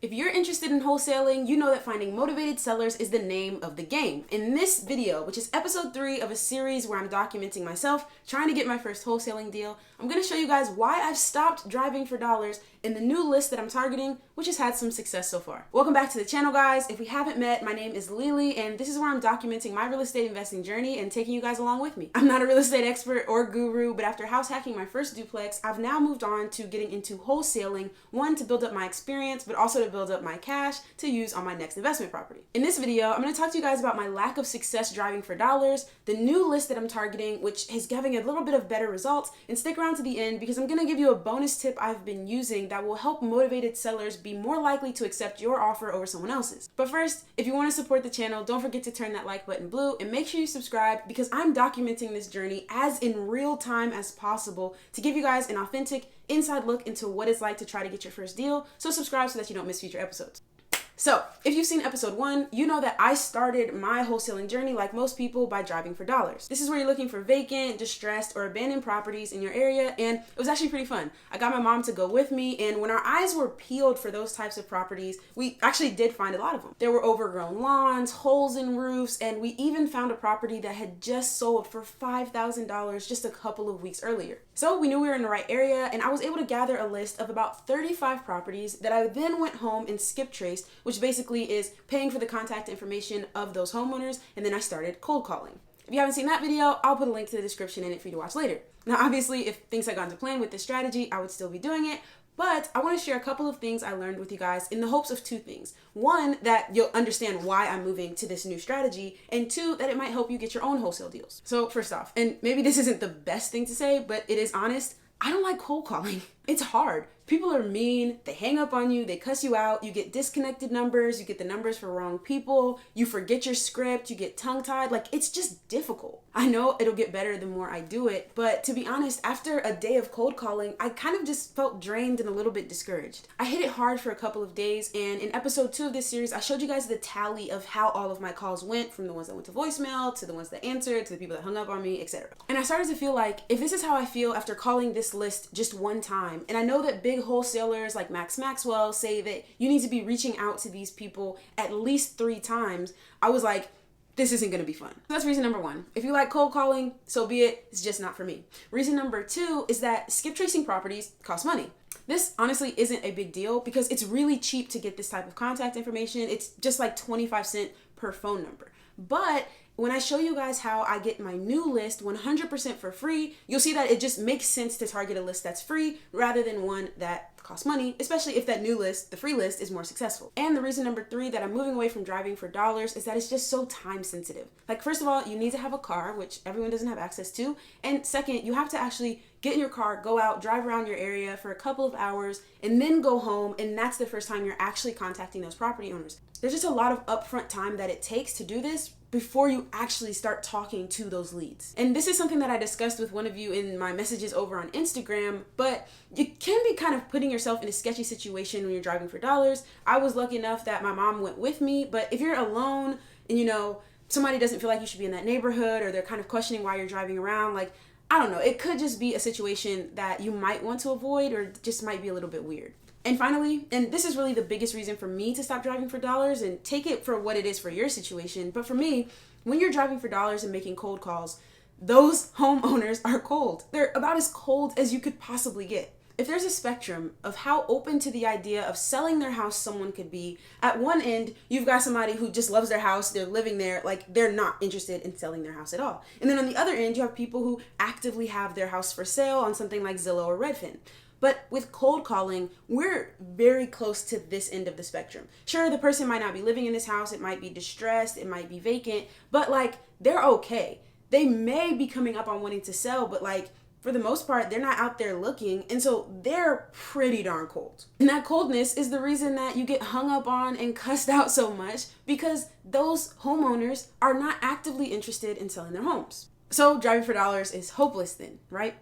If you're interested in wholesaling, you know that finding motivated sellers is the name of the game. In this video, which is episode 3 of a series where I'm documenting myself trying to get my first wholesaling deal, I'm going to show you guys why I've stopped driving for dollars in the new list that I'm targeting, which has had some success so far. Welcome back to the channel, guys. If we haven't met, my name is Lili, and this is where I'm documenting my real estate investing journey and taking you guys along with me. I'm not a real estate expert or guru, but after house hacking my first duplex, I've now moved on to getting into wholesaling, one, to build up my experience, but also to build up my cash to use on my next investment property. In this video, I'm going to talk to you guys about my lack of success driving for dollars, the new list that I'm targeting, which is having a little bit of better results, and stick around to the end because I'm going to give you a bonus tip I've been using that will help motivated sellers be more likely to accept your offer over someone else's. But first, if you want to support the channel, don't forget to turn that like button blue and make sure you subscribe because I'm documenting this journey as in real time as possible to give you guys an authentic inside look into what it's like to try to get your first deal. So subscribe so that you don't miss future episodes. So, if you've seen episode 1, you know that I started my wholesaling journey like most people by driving for dollars. This is where you're looking for vacant, distressed, or abandoned properties in your area, and it was actually pretty fun. I got my mom to go with me, and when our eyes were peeled for those types of properties, we actually did find a lot of them. There were overgrown lawns, holes in roofs, and we even found a property that had just sold for $5,000 just a couple of weeks earlier. So we knew we were in the right area, and I was able to gather a list of about 35 properties that I then went home and skip traced, which basically is paying for the contact information of those homeowners, and then I started cold calling. If you haven't seen that video, I'll put a link to the description in it for you to watch later. Now, obviously, if things had gone to plan with this strategy, I would still be doing it, but I want to share a couple of things I learned with you guys in the hopes of 2 things. 1, that you'll understand why I'm moving to this new strategy, and 2, that it might help you get your own wholesale deals. So first off, and maybe this isn't the best thing to say, but it is honest, I don't like cold calling. It's hard. People are mean, they hang up on you, they cuss you out, you get disconnected numbers, you get the numbers for wrong people, you forget your script, you get tongue-tied, like it's just difficult. I know it'll get better the more I do it, but to be honest, after a day of cold calling, I kind of just felt drained and a little bit discouraged. I hit it hard for a couple of days, and in episode 2 of this series, I showed you guys the tally of how all of my calls went, from the ones that went to voicemail, to the ones that answered, to the people that hung up on me, etc. And I started to feel like, if this is how I feel after calling this list just one time, and I know that big wholesalers like Max Maxwell say that you need to be reaching out to these people at least 3 times, I was like, this isn't going to be fun. So that's reason number 1. If you like cold calling, so be it. It's just not for me. Reason number 2 is that skip tracing properties cost money. This honestly isn't a big deal because it's really cheap to get this type of contact information. It's just like 25 cents per phone number. But when I show you guys how I get my new list 100% for free, you'll see that it just makes sense to target a list that's free rather than one that costs money, especially if that new list, the free list, is more successful. And the reason number 3 that I'm moving away from driving for dollars is that it's just so time sensitive. Like, first of all, you need to have a car, which everyone doesn't have access to. And second, you have to actually get in your car, go out, drive around your area for a couple of hours, and then go home. And that's the first time you're actually contacting those property owners. There's just a lot of upfront time that it takes to do this before you actually start talking to those leads. And this is something that I discussed with one of you in my messages over on Instagram, but you can be kind of putting yourself in a sketchy situation when you're driving for dollars. I was lucky enough that my mom went with me, but if you're alone and somebody doesn't feel like you should be in that neighborhood, or they're kind of questioning why you're driving around, like, I don't know, it could just be a situation that you might want to avoid or just might be a little bit weird. And finally, and this is really the biggest reason for me to stop driving for dollars, and take it for what it is for your situation, but for me, when you're driving for dollars and making cold calls, those homeowners are cold. They're about as cold as you could possibly get. If there's a spectrum of how open to the idea of selling their house someone could be, at one end, you've got somebody who just loves their house, they're living there, like they're not interested in selling their house at all. And then on the other end, you have people who actively have their house for sale on something like Zillow or Redfin. But with cold calling, we're very close to this end of the spectrum. Sure, the person might not be living in this house, it might be distressed, it might be vacant, but like, they're okay. They may be coming up on wanting to sell, but like, for the most part, they're not out there looking, and so they're pretty darn cold. And that coldness is the reason that you get hung up on and cussed out so much, because those homeowners are not actively interested in selling their homes. So driving for dollars is hopeless then, right?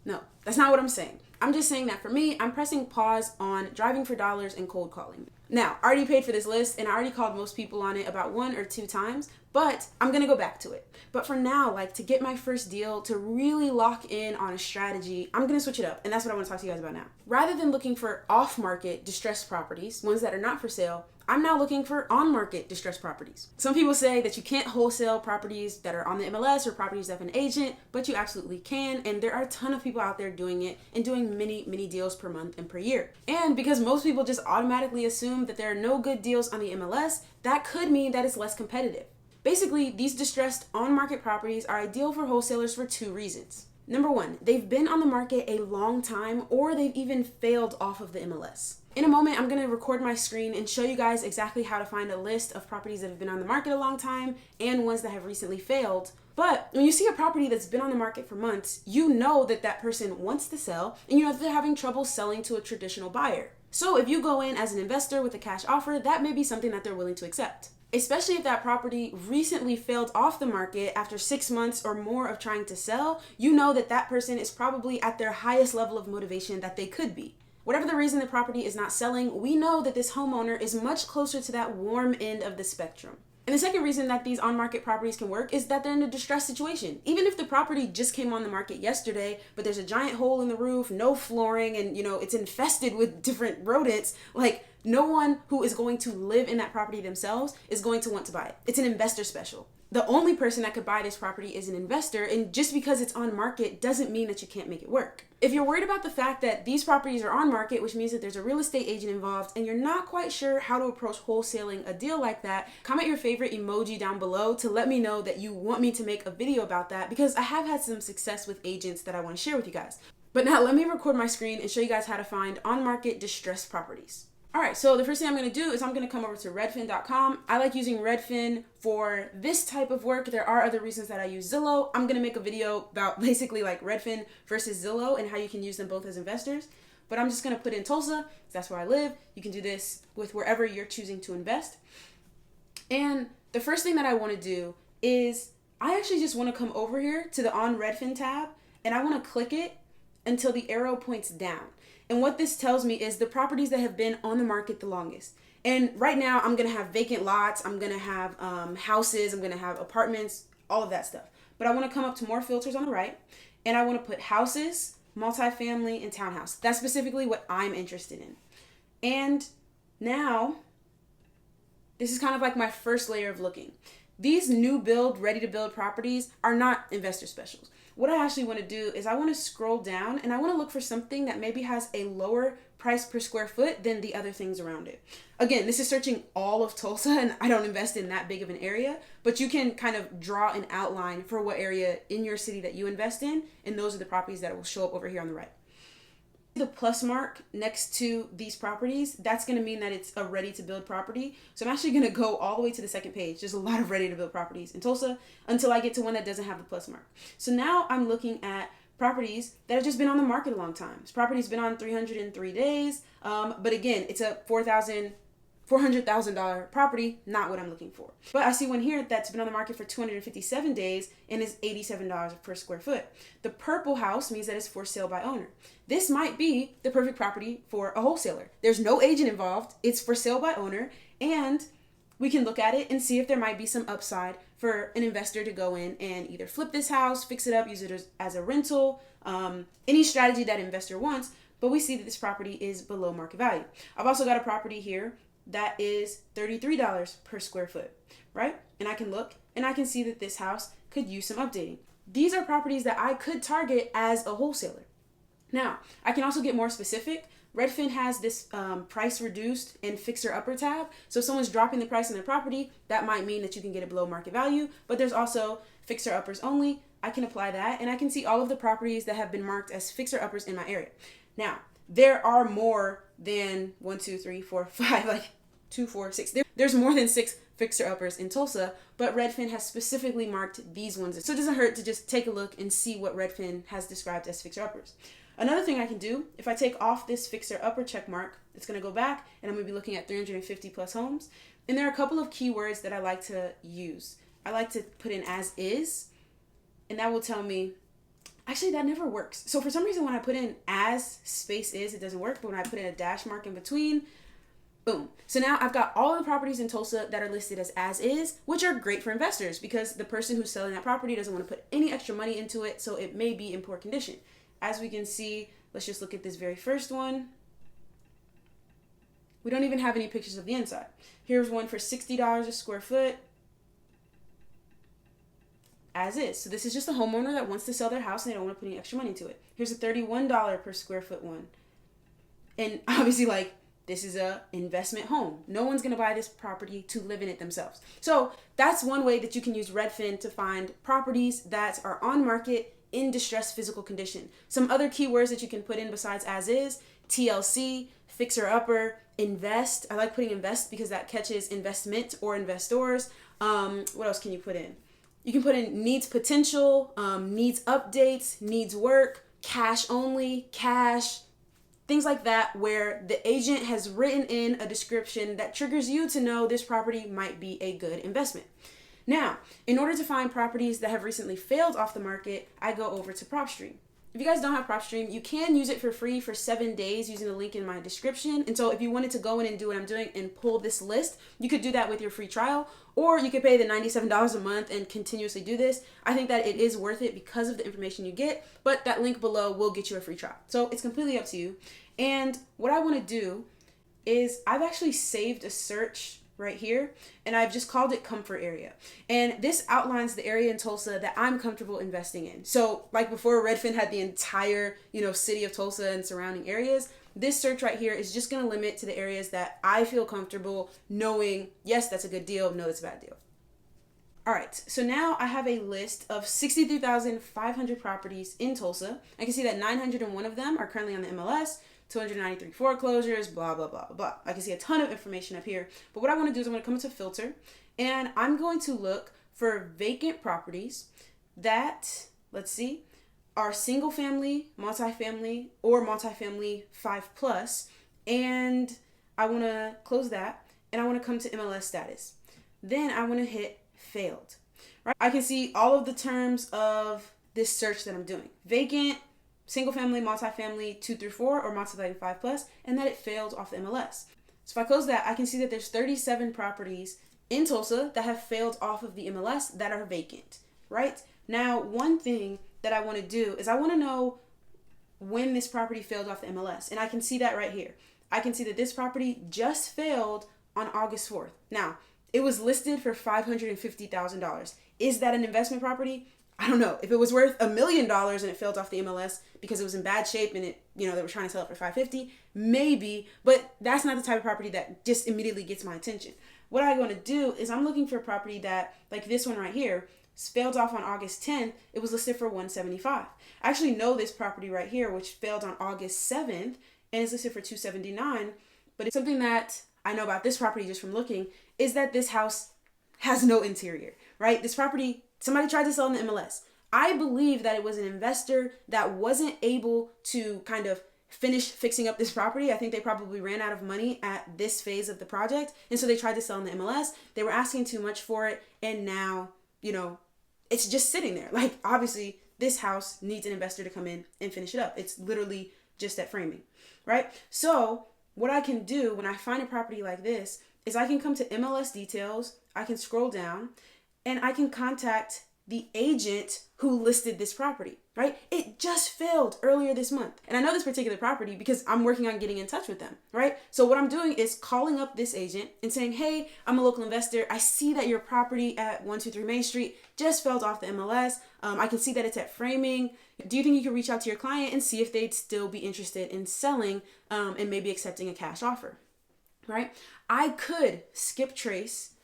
No, that's not what I'm saying. I'm just saying that for me, I'm pressing pause on driving for dollars and cold calling. Now, I already paid for this list and I already called most people on it about 1 or 2 times, but I'm gonna go back to it. But for now, like to get my first deal, to really lock in on a strategy, I'm gonna switch it up. And that's what I wanna talk to you guys about now. Rather than looking for off-market distressed properties, ones that are not for sale, I'm now looking for on-market distressed properties. Some people say that you can't wholesale properties that are on the MLS or properties that have an agent, but you absolutely can. And there are a ton of people out there doing it and doing many deals per month and per year. And because most people just automatically assume that there are no good deals on the MLS, that could mean that it's less competitive. Basically, these distressed on-market properties are ideal for wholesalers for 2 reasons. Number 1, they've been on the market a long time, or they've even failed off of the MLS. In a moment, I'm going to record my screen and show you guys exactly how to find a list of properties that have been on the market a long time and ones that have recently failed. But when you see a property that's been on the market for months, you know that that person wants to sell and you know that they're having trouble selling to a traditional buyer. So if you go in as an investor with a cash offer, that may be something that they're willing to accept. Especially if that property recently failed off the market after 6 months or more of trying to sell, you know that that person is probably at their highest level of motivation that they could be. Whatever the reason the property is not selling, we know that this homeowner is much closer to that warm end of the spectrum. And the second reason that these on-market properties can work is that they're in a distressed situation. Even if the property just came on the market yesterday, but there's a giant hole in the roof, no flooring, and it's infested with different rodents, like no one who is going to live in that property themselves is going to want to buy it. It's an investor special. The only person that could buy this property is an investor, and just because it's on market doesn't mean that you can't make it work. If you're worried about the fact that these properties are on market, which means that there's a real estate agent involved, and you're not quite sure how to approach wholesaling a deal like that, comment your favorite emoji down below to let me know that you want me to make a video about that, because I have had some success with agents that I want to share with you guys. But now let me record my screen and show you guys how to find on-market distressed properties. All right, so the first thing I'm going to do is I'm going to come over to redfin.com. I like using Redfin for this type of work. There are other reasons that I use Zillow. I'm going to make a video about basically like Redfin versus Zillow and how you can use them both as investors. But I'm just going to put in Tulsa, because that's where I live. You can do this with wherever you're choosing to invest. And the first thing that I want to do is I actually just want to come over here to the On Redfin tab, and I want to click it until the arrow points down. And what this tells me is the properties that have been on the market the longest. And right now I'm going to have vacant lots. I'm going to have houses. I'm going to have apartments, all of that stuff. But I want to come up to more filters on the right. And I want to put houses, multifamily, and townhouse. That's specifically what I'm interested in. And now this is kind of like my first layer of looking. These new build, ready to build properties are not investor specials. What I actually want to do is I want to scroll down and I want to look for something that maybe has a lower price per square foot than the other things around it. Again, this is searching all of Tulsa, and I don't invest in that big of an area, but you can kind of draw an outline for what area in your city that you invest in, and those are the properties that will show up over here on the right. The plus mark next to these properties, that's going to mean that it's a ready to build property. So I'm actually going to go all the way to the second page. There's a lot of ready to build properties in Tulsa until I get to one that doesn't have the plus mark. So now I'm looking at properties that have just been on the market a long time. This property's been on 303 days. But again, it's a $400,000 property, not what I'm looking for. But I see one here that's been on the market for 257 days and is $87 per square foot. The purple house means that it's for sale by owner. This might be the perfect property for a wholesaler. There's no agent involved. It's for sale by owner, and we can look at it and see if there might be some upside for an investor to go in and either flip this house, fix it up, use it as a rental, any strategy that investor wants. But we see that this property is below market value. I've also got a property here that is $33 per square foot, right? And I can look and I can see that this house could use some updating. These are properties that I could target as a wholesaler. Now, I can also get more specific. Redfin has this price reduced and fixer upper tab. So if someone's dropping the price on their property, that might mean that you can get it below market value. But there's also fixer uppers only. I can apply that and I can see all of the properties that have been marked as fixer uppers in my area. Now, there are more than 1, 2, 3, 4, 5, like 2, 4, 6. There's more than 6 fixer uppers in Tulsa, but Redfin has specifically marked these ones. So it doesn't hurt to just take a look and see what Redfin has described as fixer uppers. Another thing I can do, if I take off this fixer upper check mark, it's going to go back and I'm going to be looking at 350 plus homes. And there are a couple of keywords that I like to use. I like to put in as is, and that will tell me, actually that never works. So for some reason when I put in as space is, it doesn't work. But when I put in a dash mark in between, Boom. So now I've got all the properties in Tulsa that are listed as is, which are great for investors because the person who's selling that property doesn't want to put any extra money into it, so it may be in poor condition. As we can see, let's just look at this very first one. We don't even have any pictures of the inside. Here's one for $60 a square foot, as is. So this is just a homeowner that wants to sell their house and they don't want to put any extra money into it. Here's a $31 per square foot one. And obviously, like, this is a investment home. No one's going to buy this property to live in it themselves. So that's one way that you can use Redfin to find properties that are on market in distressed physical condition. Some other keywords that you can put in besides as is: TLC, fixer upper, invest. I like putting invest because that catches investment or investors. What else can you put in? You can put in needs potential, needs updates, needs work, cash only, cash, things like that, where the agent has written in a description that triggers you to know this property might be a good investment. Now, in order to find properties that have recently failed off the market, I go over to PropStream. If you guys don't have PropStream, you can use it for free for 7 days using the link in my description. And so if you wanted to go in and do what I'm doing and pull this list, you could do that with your free trial, or you could pay the $97 a month and continuously do this. I think that it is worth it because of the information you get, but that link below will get you a free trial. So it's completely up to you. And what I want to do is I've actually saved a search right here, and I've just called it comfort area. And this outlines the area in Tulsa that I'm comfortable investing in. So like before, Redfin had the entire, city of Tulsa and surrounding areas. This search right here is just going to limit to the areas that I feel comfortable knowing, yes, that's a good deal, no, it's a bad deal. All right, so now I have a list of 63,500 properties in Tulsa. I can see that 901 of them are currently on the MLS, 293 foreclosures, blah, blah, blah, blah. I can see a ton of information up here. But what I want to do is I'm going to come into filter, and I'm going to look for vacant properties that, let's see, are single family, multifamily, or multifamily 5+. And I want to close that, and I want to come to MLS status. Then I want to hit failed. Right? I can see all of the terms of this search that I'm doing. Vacant, single family, multifamily 2 through 4, or multifamily 5+, and that it failed off the MLS. So if I close that, I can see that there's 37 properties in Tulsa that have failed off of the MLS that are vacant, right? Now, one thing that I want to do is I want to know when this property failed off the MLS, and I can see that right here. I can see that this property just failed on August 4th. Now, it was listed for $550,000. Is that an investment property? I don't know. If it was worth $1 million and it failed off the MLS because it was in bad shape and they were trying to sell it for $550, maybe, but that's not the type of property that just immediately gets my attention. What I want to do is I'm looking for a property that, like this one right here, failed off on August 10th. It was listed for $175. I actually know this property right here, which failed on August 7th and is listed for $279. But it's something that I know about this property just from looking is that this house has no interior, right? This property, somebody tried to sell in the MLS. I believe that it was an investor that wasn't able to kind of finish fixing up this property. I think they probably ran out of money at this phase of the project. And so they tried to sell in the MLS. They were asking too much for it. And now, it's just sitting there. Like, obviously, this house needs an investor to come in and finish it up. It's literally just at framing, right? So what I can do when I find a property like this is I can come to MLS details. I can scroll down and I can contact the agent who listed this property, right? It just failed earlier this month. And I know this particular property because I'm working on getting in touch with them, right? So what I'm doing is calling up this agent and saying, hey, I'm a local investor. I see that your property at 123 Main Street just failed off the MLS. I can see that it's at framing. Do you think you could reach out to your client and see if they'd still be interested in selling and maybe accepting a cash offer, right? I could skip trace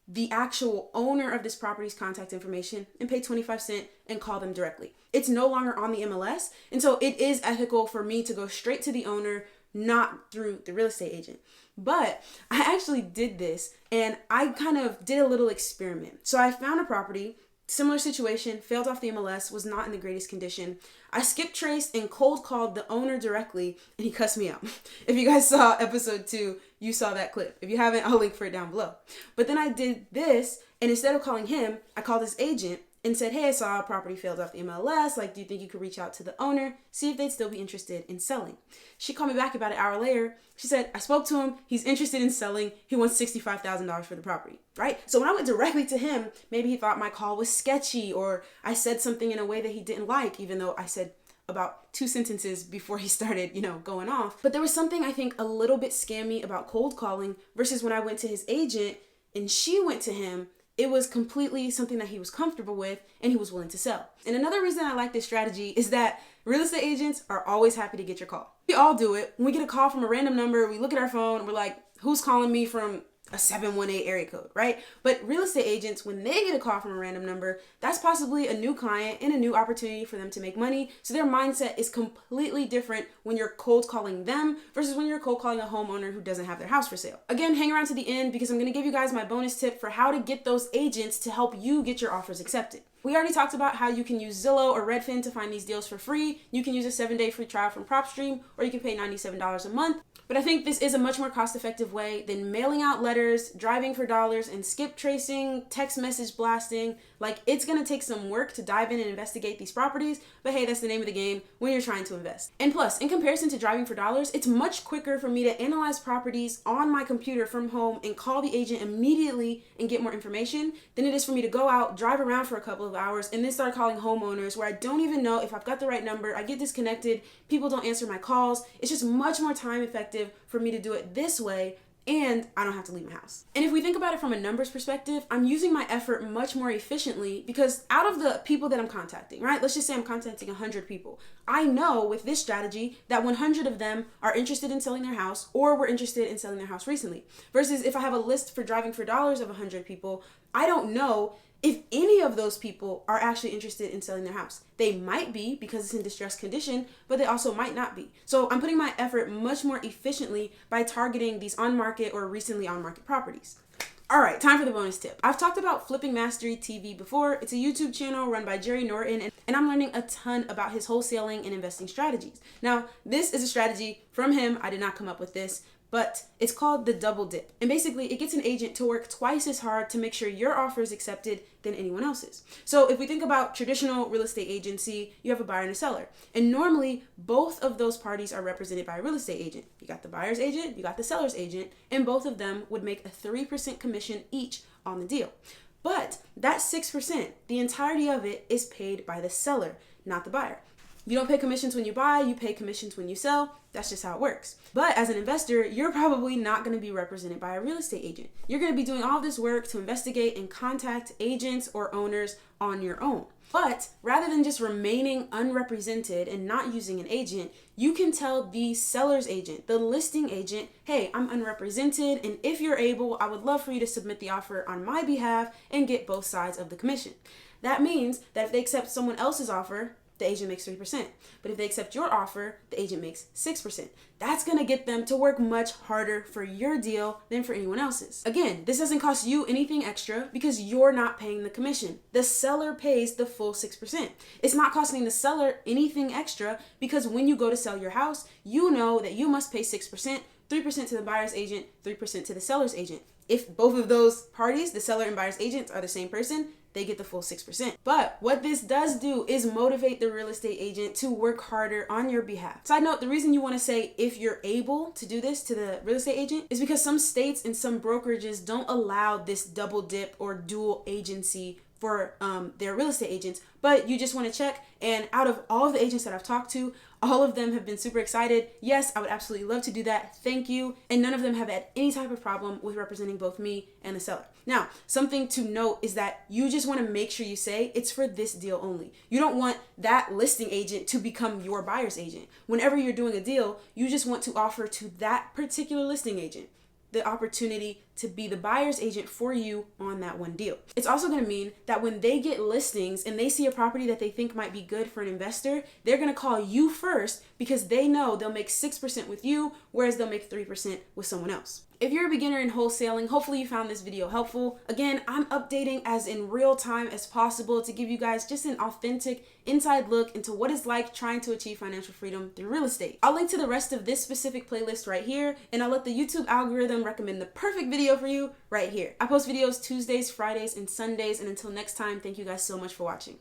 the actual owner of this property's contact information and pay 25 cents and call them directly. It's no longer on the MLS. And so it is ethical for me to go straight to the owner, not through the real estate agent. But I actually did this and I kind of did a little experiment. So I found a property, similar situation, failed off the MLS, was not in the greatest condition. I skip traced and cold called the owner directly and he cussed me out. If you guys saw episode 2, you saw that clip. If you haven't, I'll link for it down below. But then I did this, and instead of calling him, I called his agent, and said, hey, I saw a property failed off the MLS. Like, do you think you could reach out to the owner, see if they'd still be interested in selling? She called me back about an hour later. She said, I spoke to him. He's interested in selling. He wants $65,000 for the property, right? So when I went directly to him, maybe he thought my call was sketchy, or I said something in a way that he didn't like, even though I said about 2 sentences before he started, going off. But there was something I think a little bit scammy about cold calling versus when I went to his agent and she went to him. It was completely something that he was comfortable with and he was willing to sell. And another reason I like this strategy is that real estate agents are always happy to get your call. We all do it. When we get a call from a random number, we look at our phone and we're like, who's calling me from a 718 area code, right? But real estate agents, when they get a call from a random number, that's possibly a new client and a new opportunity for them to make money. So their mindset is completely different when you're cold calling them versus when you're cold calling a homeowner who doesn't have their house for sale. Again, hang around to the end because I'm going to give you guys my bonus tip for how to get those agents to help you get your offers accepted. We already talked about how you can use Zillow or Redfin to find these deals for free. You can use a 7-day free trial from PropStream, or you can pay $97 a month. But I think this is a much more cost-effective way than mailing out letters, driving for dollars, and skip tracing, text message blasting. Like, it's gonna take some work to dive in and investigate these properties, but hey, that's the name of the game when you're trying to invest. And plus, in comparison to driving for dollars, it's much quicker for me to analyze properties on my computer from home and call the agent immediately and get more information than it is for me to go out, drive around for a couple of hours, and then start calling homeowners where I don't even know if I've got the right number. I get disconnected, people don't answer my calls. It's just much more time effective for me to do it this way, and I don't have to leave my house. And if we think about it from a numbers perspective, I'm using my effort much more efficiently because out of the people that I'm contacting, right? Let's just say I'm contacting 100 people. I know with this strategy that 100 of them are interested in selling their house or were interested in selling their house recently. Versus if I have a list for driving for dollars of 100 people, I don't know if any of those people are actually interested in selling their house. They might be because it's in distressed condition, but they also might not be. So I'm putting my effort much more efficiently by targeting these on-market or recently on-market properties. All right, time for the bonus tip. I've talked about Flipping Mastery TV before. It's a YouTube channel run by Jerry Norton, and I'm learning a ton about his wholesaling and investing strategies. Now, this is a strategy from him. I did not come up with this, but it's called the double dip. And basically it gets an agent to work twice as hard to make sure your offer is accepted than anyone else's. So if we think about traditional real estate agency, you have a buyer and a seller. And normally both of those parties are represented by a real estate agent. You got the buyer's agent, you got the seller's agent, and both of them would make a 3% commission each on the deal. But that 6%, the entirety of it is paid by the seller, not the buyer. You don't pay commissions when you buy, you pay commissions when you sell. That's just how it works. But as an investor, you're probably not going to be represented by a real estate agent. You're going to be doing all this work to investigate and contact agents or owners on your own. But rather than just remaining unrepresented and not using an agent, you can tell the seller's agent, the listing agent, hey, I'm unrepresented, and if you're able, I would love for you to submit the offer on my behalf and get both sides of the commission. That means that if they accept someone else's offer, the agent makes 3%. But if they accept your offer, the agent makes 6%. That's gonna get them to work much harder for your deal than for anyone else's. Again, this doesn't cost you anything extra because you're not paying the commission. The seller pays the full 6%. It's not costing the seller anything extra because when you go to sell your house, you know that you must pay 6%, 3% to the buyer's agent, 3% to the seller's agent. If both of those parties, the seller and buyer's agents, are the same person, they get the full 6%. But what this does do is motivate the real estate agent to work harder on your behalf. Side note, the reason you want to say if you're able to do this to the real estate agent is because some states and some brokerages don't allow this double dip or dual agency for their real estate agents, but you just want to check. And out of all of the agents that I've talked to, all of them have been super excited. Yes, I would absolutely love to do that. Thank you. And none of them have had any type of problem with representing both me and the seller. Now, something to note is that you just want to make sure you say it's for this deal only. You don't want that listing agent to become your buyer's agent. Whenever you're doing a deal, you just want to offer to that particular listing agent the opportunity to be the buyer's agent for you on that one deal. It's also going to mean that when they get listings and they see a property that they think might be good for an investor, they're going to call you first because they know they'll make 6% with you, whereas they'll make 3% with someone else. If you're a beginner in wholesaling, hopefully you found this video helpful. Again, I'm updating as in real time as possible to give you guys just an authentic inside look into what it's like trying to achieve financial freedom through real estate. I'll link to the rest of this specific playlist right here, and I'll let the YouTube algorithm recommend the perfect video video for you right here. I post videos Tuesdays, Fridays, and Sundays. And until next time, thank you guys so much for watching.